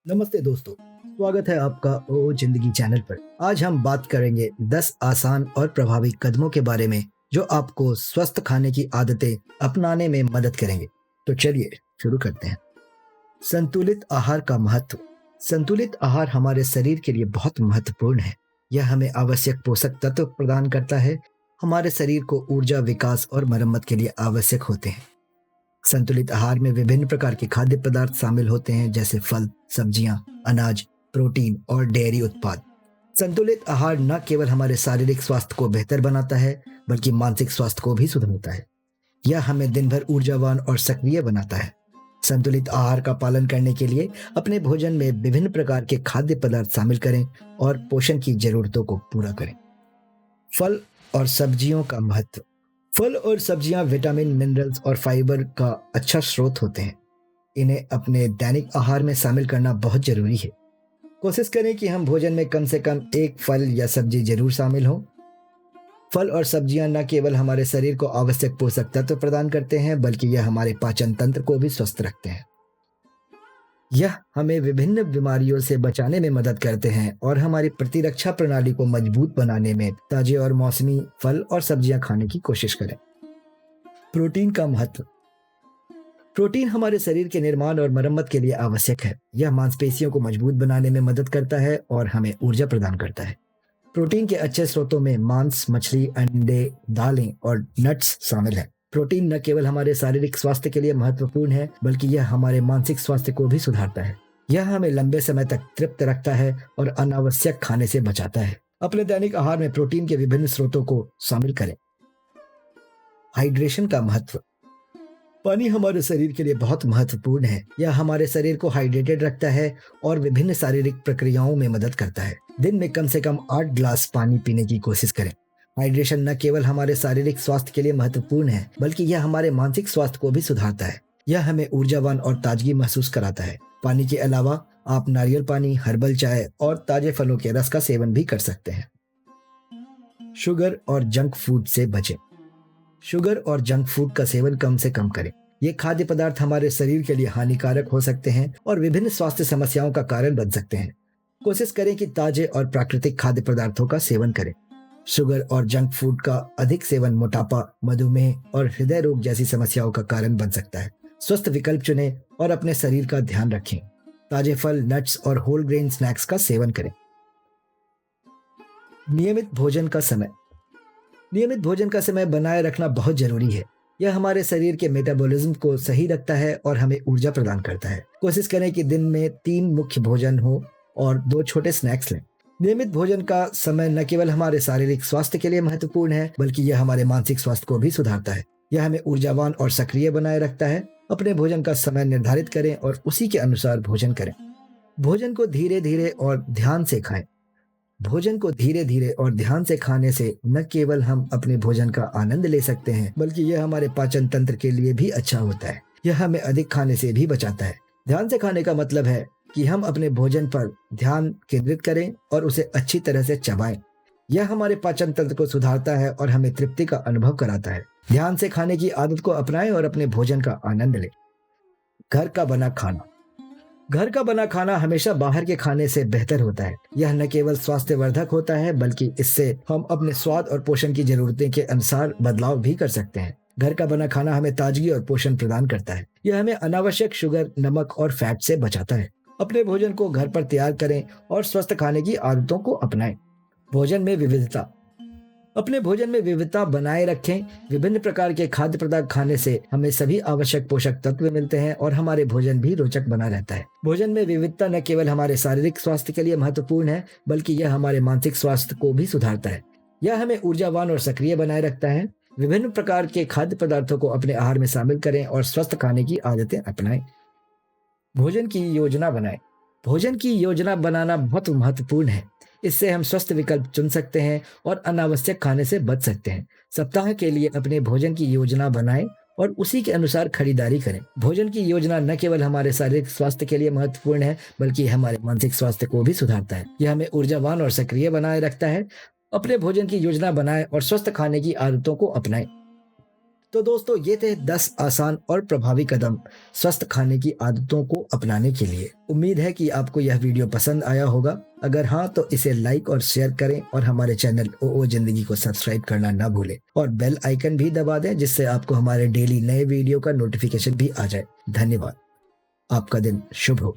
नमस्ते दोस्तों, स्वागत है आपका ओ जिंदगी चैनल पर। आज हम बात करेंगे 10 आसान और प्रभावी कदमों के बारे में जो आपको स्वस्थ खाने की आदतें अपनाने में मदद करेंगे। तो चलिए शुरू करते हैं। संतुलित आहार का महत्व। संतुलित आहार हमारे शरीर के लिए बहुत महत्वपूर्ण है। यह हमें आवश्यक पोषक तत्व प्रदान करता है। हमारे शरीर को ऊर्जा, विकास और मरम्मत के लिए आवश्यक होते हैं। संतुलित आहार में विभिन्न प्रकार के खाद्य पदार्थ शामिल होते हैं, जैसे फल, सब्जियां, अनाज, प्रोटीन और डेयरी उत्पाद। संतुलित आहार न केवल हमारे शारीरिक स्वास्थ्य को बेहतर बनाता है, बल्कि मानसिक स्वास्थ्य को भी सुधारता है। यह हमें दिन भर ऊर्जावान और सक्रिय बनाता है। संतुलित आहार का पालन करने के लिए अपने भोजन में विभिन्न प्रकार के खाद्य पदार्थ शामिल करें और पोषण की जरूरतों को पूरा करें। फल और सब्जियों का महत्व। फल और सब्जियां विटामिन, मिनरल्स और फाइबर का अच्छा स्रोत होते हैं। इन्हें अपने दैनिक आहार में शामिल करना बहुत जरूरी है। कोशिश करें कि हम भोजन में कम से कम एक फल या सब्जी जरूर शामिल हो। फल और सब्जियां न केवल हमारे शरीर को आवश्यक पोषक तत्व प्रदान करते हैं, बल्कि यह हमारे पाचन तंत्र को भी स्वस्थ रखते हैं। यह हमें विभिन्न बीमारियों से बचाने में मदद करते हैं और हमारी प्रतिरक्षा प्रणाली को मजबूत बनाने में ताजे और मौसमी फल और सब्जियां खाने की कोशिश करें। प्रोटीन का महत्व। प्रोटीन हमारे शरीर के निर्माण और मरम्मत के लिए आवश्यक है। यह मांसपेशियों को मजबूत बनाने में मदद करता है और हमें ऊर्जा प्रदान करता है। प्रोटीन के अच्छे स्रोतों में मांस, मछली, अंडे, दालें और नट्स शामिल हैं। प्रोटीन न केवल हमारे शारीरिक स्वास्थ्य के लिए महत्वपूर्ण है, बल्कि यह हमारे मानसिक स्वास्थ्य को भी सुधारता है। यह हमें लंबे समय तक तृप्त रखता है और अनावश्यक खाने से बचाता है। अपने दैनिक आहार में प्रोटीन के विभिन्न स्रोतों को शामिल करें। हाइड्रेशन का महत्व। पानी हमारे शरीर के लिए बहुत महत्वपूर्ण है। यह हमारे शरीर को हाइड्रेटेड रखता है और विभिन्न शारीरिक प्रक्रियाओं में मदद करता है। दिन में कम से कम 8 ग्लास पानी पीने की कोशिश करें। हाइड्रेशन न केवल हमारे शारीरिक स्वास्थ्य के लिए महत्वपूर्ण है, बल्कि यह हमारे मानसिक स्वास्थ्य को भी सुधारता है। यह हमें ऊर्जावान और ताजगी महसूस कराता है। पानी के अलावा आप नारियल पानी, हर्बल चाय और ताजे फलों के रस का सेवन भी कर सकते हैं। शुगर और जंक फूड से बचें। शुगर और जंक फूड का सेवन कम से कम करें। ये खाद्य पदार्थ हमारे शरीर के लिए हानिकारक हो सकते हैं और विभिन्न स्वास्थ्य समस्याओं का कारण बन सकते हैं। कोशिश करें कि ताजे और प्राकृतिक खाद्य पदार्थों का सेवन करें। शुगर और जंक फूड का अधिक सेवन मोटापा, मधुमेह और हृदय रोग जैसी समस्याओं का कारण बन सकता है। स्वस्थ विकल्प चुनें और अपने शरीर का ध्यान रखें। ताजे फल, नट्स और होल ग्रेन स्नैक्स का सेवन करें। नियमित भोजन का समय। नियमित भोजन का समय बनाए रखना बहुत जरूरी है। यह हमारे शरीर के मेटाबॉलिज्म को सही रखता है और हमें ऊर्जा प्रदान करता है। कोशिश करें कि दिन में 3 मुख्य भोजन हो और 2 छोटे स्नैक्स लें। नियमित भोजन का समय न केवल हमारे शारीरिक स्वास्थ्य के लिए महत्वपूर्ण है, बल्कि यह हमारे मानसिक स्वास्थ्य को भी सुधारता है। यह हमें ऊर्जावान और सक्रिय बनाए रखता है। अपने भोजन का समय निर्धारित करें और उसी के अनुसार भोजन करें। भोजन को धीरे धीरे और ध्यान से खाएं। भोजन को धीरे धीरे और ध्यान से खाने से न केवल हम अपने भोजन का आनंद ले सकते हैं, बल्कि यह हमारे पाचन तंत्र के लिए भी अच्छा होता है। यह हमें अधिक खाने से भी बचाता है। ध्यान से खाने का मतलब है कि हम अपने भोजन पर ध्यान केंद्रित करें और उसे अच्छी तरह से चबाएं। यह हमारे पाचन तंत्र को सुधारता है और हमें तृप्ति का अनुभव कराता है। ध्यान से खाने की आदत को अपनाएं और अपने भोजन का आनंद लें। घर का बना खाना। घर का बना खाना हमेशा बाहर के खाने से बेहतर होता है। यह न केवल स्वास्थ्यवर्धक होता है, बल्कि इससे हम अपने स्वाद और पोषण की जरूरतें के अनुसार बदलाव भी कर सकते हैं। घर का बना खाना हमें ताजगी और पोषण प्रदान करता है। यह हमें अनावश्यक शुगर, नमक और फैट से बचाता है। अपने भोजन को घर पर तैयार करें और स्वस्थ खाने की आदतों को अपनाएं। भोजन में विविधता। अपने भोजन में विविधता बनाए रखें। विभिन्न प्रकार के खाद्य पदार्थ खाने से हमें सभी आवश्यक पोषक तत्व मिलते हैं और हमारे भोजन भी रोचक बना रहता है। भोजन में विविधता न केवल हमारे शारीरिक स्वास्थ्य के लिए महत्वपूर्ण है, बल्कि यह हमारे मानसिक स्वास्थ्य को भी सुधारता है। यह हमें ऊर्जावान और सक्रिय बनाए रखता है। विभिन्न प्रकार के खाद्य पदार्थों को अपने आहार में शामिल करें और स्वस्थ खाने की आदतें अपनाएं। भोजन की योजना बनाएं। भोजन की योजना बनाना बहुत महत्वपूर्ण है। इससे हम स्वस्थ विकल्प चुन सकते हैं और अनावश्यक खाने से बच सकते हैं। सप्ताह के लिए अपने भोजन की योजना बनाएं और उसी के अनुसार खरीदारी करें। भोजन की योजना न केवल हमारे शारीरिक स्वास्थ्य के लिए महत्वपूर्ण है, बल्कि हमारे मानसिक स्वास्थ्य को भी सुधारता है। यह हमें ऊर्जावान और सक्रिय बनाए रखता है। अपने भोजन की योजना बनाएं और स्वस्थ खाने की आदतों को अपनाएं। तो दोस्तों ये थे 10 आसान और प्रभावी कदम स्वस्थ खाने की आदतों को अपनाने के लिए। उम्मीद है कि आपको यह वीडियो पसंद आया होगा। अगर हाँ तो इसे लाइक और शेयर करें और हमारे चैनल ओ जिंदगी को सब्सक्राइब करना ना भूलें और बेल आइकन भी दबा दें जिससे आपको हमारे डेली नए वीडियो का नोटिफिकेशन भी आ जाए। धन्यवाद। आपका दिन शुभ हो।